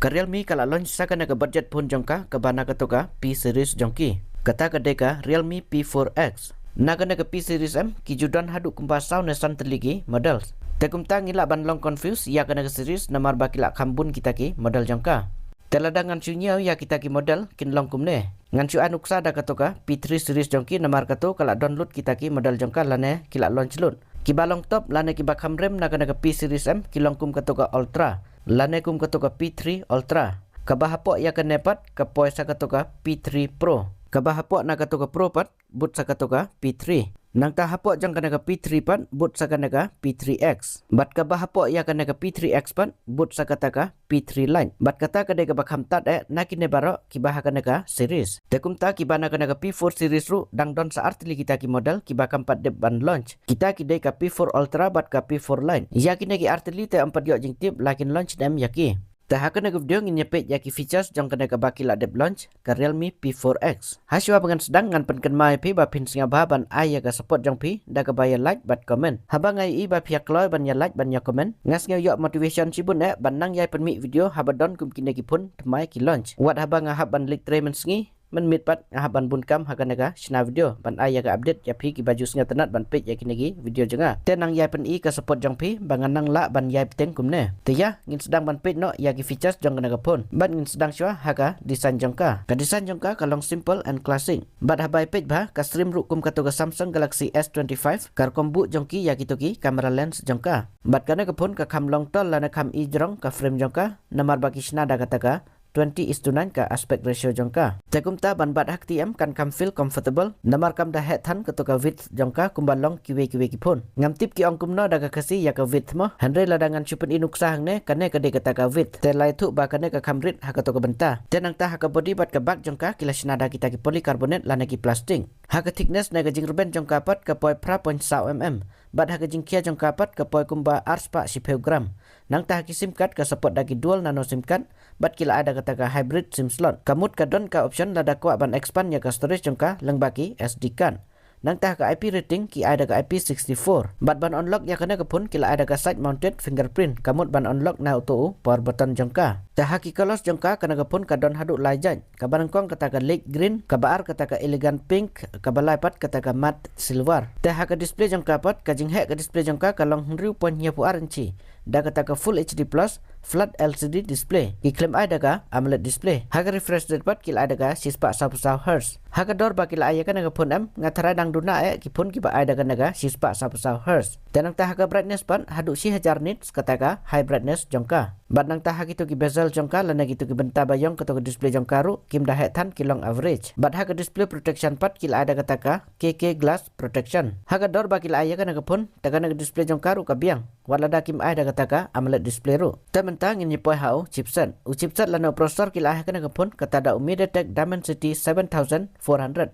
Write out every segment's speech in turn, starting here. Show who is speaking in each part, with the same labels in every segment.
Speaker 1: Ka Realme kala launch sa kana ka budget phone jongka ka bana ka toka P series jongki. Kata ka deka Realme P4X. Naga ka P series M ki judan hadu kumpa saw na santeligi models. Tekumta ngila ban long confuse ya kana ka series namar bakila kambun kita ki model jongka. Telada ngan sunya ya kita ki model kin long kumne. Ngan su anuksa da ka toka P3 series jongki namar ka to kala download kita ki model jongka lane kila launch lut. Ki balong top lane ki bakam rem naga ka P series M ki long kum ka toka ultra. Lane kum ka toka P3 ultra. Kabahapok ya ka nepat ka poy sa ka toka P3 Pro. Kabahapok na ka toka Pro pat but sa ka toka P3. Nang tahapok jang kana ka P3 pat but sa kana ka P3X. Bat kabahapok ya kana ka P3X pat but sa kata ka P3 line. Bat kata ka de ka bakham tat nakine baro ki bah kana ka series. Tekumta ki bana kana ka P4 series ru dang don sa artili kita ki model ki bakam pat de ban launch. Kita ki de ka P4 ultra bat ka P4 line. Yakine ki artili te ampat yo jing tip lakin launch dem yaki. Tahakana ka video ngin nyepet yaki features jang kana ka bakila dep launch ka Realme P4X. Haswa pengan sedang ngan penken mai pi ba pin singa baban aya ka support jang pi da ka baya like bat comment. Habang ai i ba pihak loy ban ya like ban ya comment. Ngas ngau yo motivation sibun ban nang yai penmi video habadon kum kineki pun temai ki launch. Wat habang ngahab ban lik tremen sengi men mit pat ahaban bunkam hakana ka shna video ban aya ka update ya phi ki baju singa tenat ban page ya kinegi video jenga tenang yai pen i ka support jang phi bangan nang la ban yai peteng kumne tiya ngin sedang ban page no ya ki features jang kana ka phone ban ngin sedang shwa haka design jang ka design jang ka kalong simple and classic bat habai page ba ka stream ru kum ka to ka Samsung Galaxy S25 kar kombu jang ki ya ki to ki camera lens jang ka bat kana ka phone ka kham long tol lana kham i jrong ka frame jang ka namar baki shna da kata ka 20:9 ka aspect ratio jongka. Tekumta ban bat hak tiam kan kam feel comfortable. Namar kam da het than ketuka width jongka kumban long kiwe ki pun. Ngam tip ki ong kumno daga kasi ya ka width mo. Handre ladangan chupen inuk sahang ne kane ka de kata ka width. Te lai thu ba kane ka kamrit hak to ka benta. Tenang ta hak body bat ka bak jongka kila sinada kita ki polycarbonate lana ki plastic. Hak thickness na ka jing ruben jongka pat ka poi pra 0.1 mm. Bat hak jing kia jongka pat ka poi kumba arspa 10 gram. Nang ta ki sim card ka support dagi dual nano sim card. Bat kila ada kata ka hybrid sim slot. Kamut ka don ka option lada ko ban expand ya ka storage jongka lengbaki SD card. Nang tah ka IP rating ki ada ka IP64. Bat ban unlock ya kana ka pun kila ada ka side mounted fingerprint. Kamut ban unlock na auto power button jongka. Tah ki colors jongka kana ka pun ka don hadu laijan. Ka barangkong kata ka lake green, ka baar kata ka elegant pink, ka balai pat kata ka matte silver. Tah ka display jongka pat ka jinghe ka display jongka ka long 1.9 inci. Da kata ka full HD plus flat LCD display. Iklaim ada ka AMOLED display. Haga refresh rate pat kila ada ka 120 Hz. Haga dor ba kila aya ka naga phone am ngatara dang duna ki phone ki ba ada ka naga 120 Hz. Tenang tah haga brightness pan hadu 1000 nits kata ka high brightness jongka. Bat nang tah gitu ki bezel jongka lana gitu ki benta bayong keto display jongka ru kim da het than ki long average. Bat haga display protection pat kila ada kata ka KK glass protection. Haga dor ba kila aya ka naga phone taga naga display jongka ru ka biang. Wala da kim ada kata ka AMOLED display ru. Tementang ini poi hau chipset. U chipset lana processor kila aya ka naga phone kata da MediaTek Dimensity 7400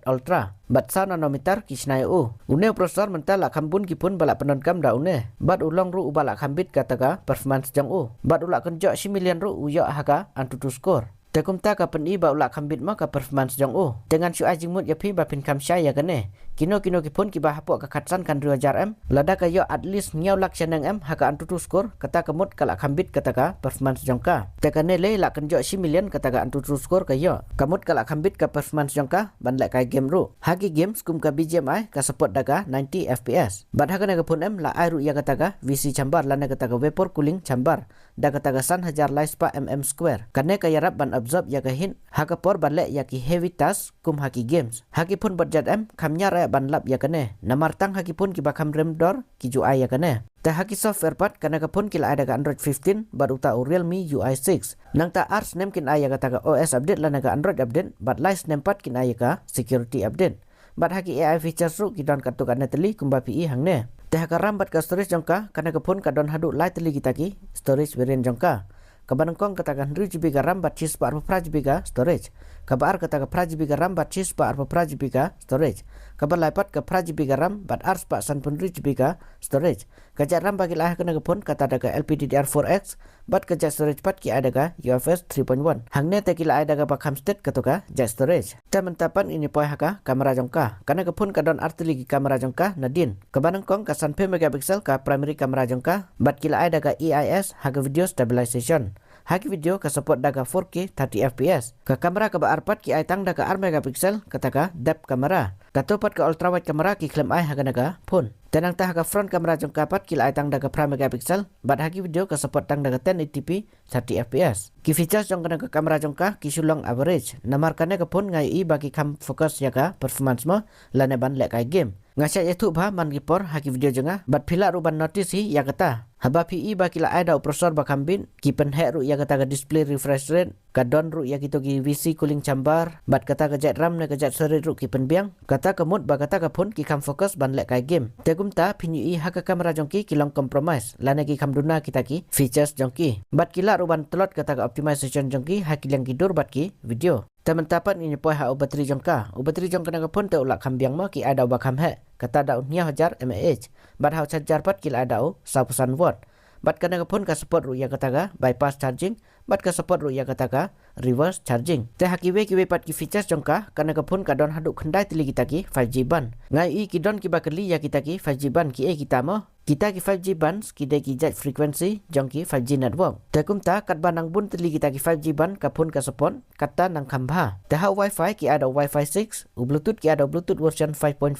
Speaker 1: Ultra. Bat sound nanometer kisnai u. Une processor mental la kambun ki pun balak penonkam da une. Bat ulong ru balak kambit kata ka performance jang u. Bat ulak kenjok 9 million ru uyo haka antutu score. Tekumta ka pen i ba ulak kambit ma ka performance jang u. Dengan su ajing mut ya pi ba pin kam syaya kane. Kino ki pun ki ba hapok ka katsan kan 2000 m. Lada ka yo at least nyau lak senang m haka antutu score kata ka mut kalak kambit kata ka performance jang ka. Tekane le lak kenjok 9 million kata ka antutu score ka yo. Kamut kalak kambit ka performance jang ka ban lak ka game ru. Hagi games kum ka BGMI ka support daga 90 fps. Bat haka na ka pun m la ai ru ya kata ka VC chamber lana kata ka vapor cooling chamber. Da kata ka san hajar lai spa mm square. Kane ka yarap ban absorb ya ka hin haka por ban lek ya ki heavy task kum haki games. Haki pun budget m kamnya ra ban lap ya kane. Namartang haki pun ki bakam rem dor ki ju ya kane. Ta haki software part kana ka pun kila ada ka Android 15 baru ta Realme UI 6. Nang ta ars nem kin aya kata ka OS update lana ka Android update bat live nem part kin aya ka security update. Bat haki AI features ru ki don kartu kana teli kumba pi hangne. Ta haka RAM bat ka storage jongka kana ka pun ka don hadu lai teli kita ki storage variant jongka. Kabanangkong katakan 100GB ka RAM bat 4GB ka storage. Kabar kata ka 4GB ka RAM bat 4GB ka storage. Kabar lipat ka 4GB ka RAM bat ars pak 1GB ka storage. Kajak RAM bagi lah kena pun kata ada ka LPDDR4X bat kajak storage pat ki ada ka UFS 3.1. Hangne te kila ada ka bakam state katoka jack storage. Tementapan ini poi haka kamera jongka. Kana ka pun kadon artili kamera jongka nadin. Kabanangkong ka 1 megapixel ka primary kamera jongka bat kila ada ka EIS haga video stabilization. Haki video ka support daga 4K 30 fps. Ka kamera ka baarpat ki ay tang daga 4 megapixel kataka depth kamera. Katopat ka ultra wide kamera ki klaim ay haga naga phone. Tenang tah ka front kamera jong kapat ki ay tang daga 5 megapixel. Bat haki video ka support tang daga 1080p 30 fps. Ki features jong ka kamera jong ka ki sulong average. Namar kane ka phone ngai i bagi kam fokus ya ka performance mo lane ban lek kai game. Ngasya itu bah man gipor haki video jonga bat pila ruban notice hi ya kata. Haba PE bakila ada prosesor bakambin ki penhe ru ya kata ka display refresh rate ka don ru ya kito ki VC cooling chamber bat kata ka jet RAM ne ka jet storage ru ki penbiang kata ka mood ba kata ka phone ki kam fokus ban lek kai game. Tegumta pinyu i haka kamera jongki ki long compromise lane ki kam duna kita ki features jongki. Bat kila ruban telot kata ka optimization jongki haki yang kidur bat ki video. Teman-teman ini poin ha bateri jongka. Bateri jongka nang pun te ulak kambiang ma ki ada bakam he. Kata da unia hajar mAh. Bat ha charger pat ki ada 1,000 watt. Bat kana pun ka support ru ya kata ka bypass charging. Bat ka support ru ya kata ka reverse charging. Te hakiwe kiwe pat ki features jongka kana pun ka don haduk khendai tili kita ki 5G ban. Ngai i ki don ki bakali ya kita ki 5G ban ki kita mo. Kita ki 5G bands ki de ki jet frequency jongki 5G network. Tekum ta kat banang bun teli kita ki 5G ban kapun ka support kata nang kambha. Te ha wifi ki ada wifi 6, bluetooth ki ada bluetooth version 5.4,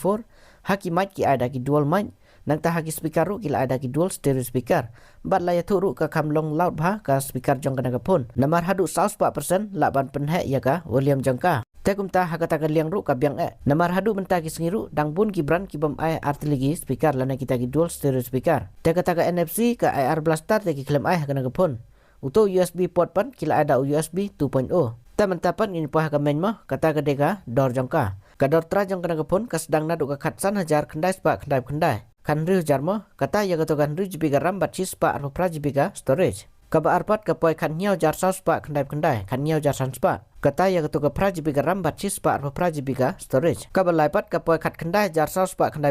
Speaker 1: haki mic ki ada ki dual mic, nang ta haki speaker ru ki ada ki dual stereo speaker. Bat la ya tu ru ka kam long loud bha ka speaker jong kana kapun. Namar hadu 100% la ban penhe ya ka volume jongka. Tekum ta hakata ka liang ru ka biang namar hadu menta ki sengiru dang bun ki brand ki bom ai artilegi speaker lana kita ki dual stereo speaker. Te kata ka NFC ka IR blaster te ki klaim ai kana ka phone. Uto USB port pan kila ada USB 2.0. Teman-teman ini poh ka main mah kata ka deka dor jongka. Ka dor tra jong kana ka phone ka sedang nadu ka khatsan hajar khendai spa khendai. Kan riu jar mah kata ya ka to kan riu GB ka RAM bat chi spa ro pra GB ka storage. Ka ba arpat ka poi kan nyau jar sau spa khendai kan nyau jar san spa. Kata ya ketu ka pra GB ka RAM bat chi spa ro pra GB ka storage. Ka ba laipat ka poi khat khendai jar sau spa khat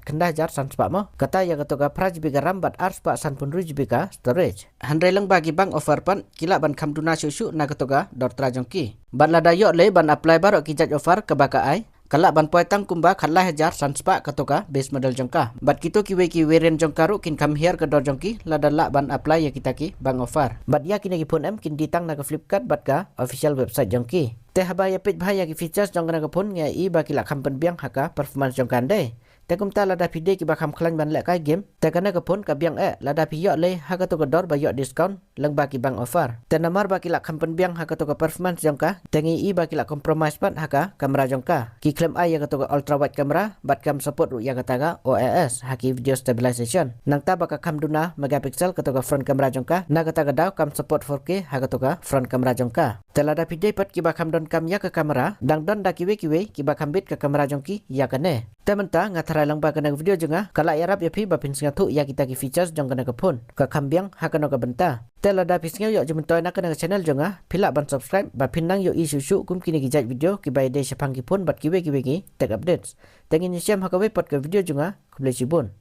Speaker 1: khendai jar san spa mo. Kata ya ketu ka pra GB ka RAM bat ar spa san pun ru GB ka storage. Handai lang bagi bang offer pan kila ban kam duna syusyu na ketu ka dor tra jongki. Ban lada yo le ban apply baro ki jaj offer ka baka ai. Kala ban poy tang kumba khatla hajar sanspa katoka base model jongka. Bat kito ki weren jongka ru kin kam here ke dor jongki lada la ban apply ya kita ki bang offer. Bat ya kini ki phone em kin ditang na ka Flipkart bat ka official website jongki. Te haba ya page bhaya ki features jong na ka phone ngai i ba ki la kam pen biang haka performance jongkan de. Te kumta lada pide ki ba kam khlan ban le kai game. Te kana ka phone ka biang lada pi yo le haka to ka dor ba yo discount lang ba ki bang offer. Te namar ba ki la kam pen biang haka to ka performance jongka. Te ngi i ba ki la compromise pat haka kamera jongka. Ki klaim ai ya ka to ka ultra wide camera bat kam support ru ya kata ka OIS haki video stabilization. Nang ta ba ka kam duna megapixel ka to ka front camera jongka. Na kata ka daw kam support 4K haka to ka front camera jongka. Te lada pide pat ki ba kam don kam ya ka kamera dang don da kiwe ki ba kam bit ka kamera jongki ya kane. Te menta ngatara lang ba kana video jonga kala yarap ya pi ba pin singa thu ya kita ki features jong kana ka phone ka kambiang hakano ka benta. Te lada pi singa yo jumentoy na kana channel jonga pila ban subscribe ba pin nang yo isu kum kini ki jaj video ki bai de sepang ki phone bat kiwe ki tech updates. Tengin syam hakawe pot ka video jonga kuble sibun.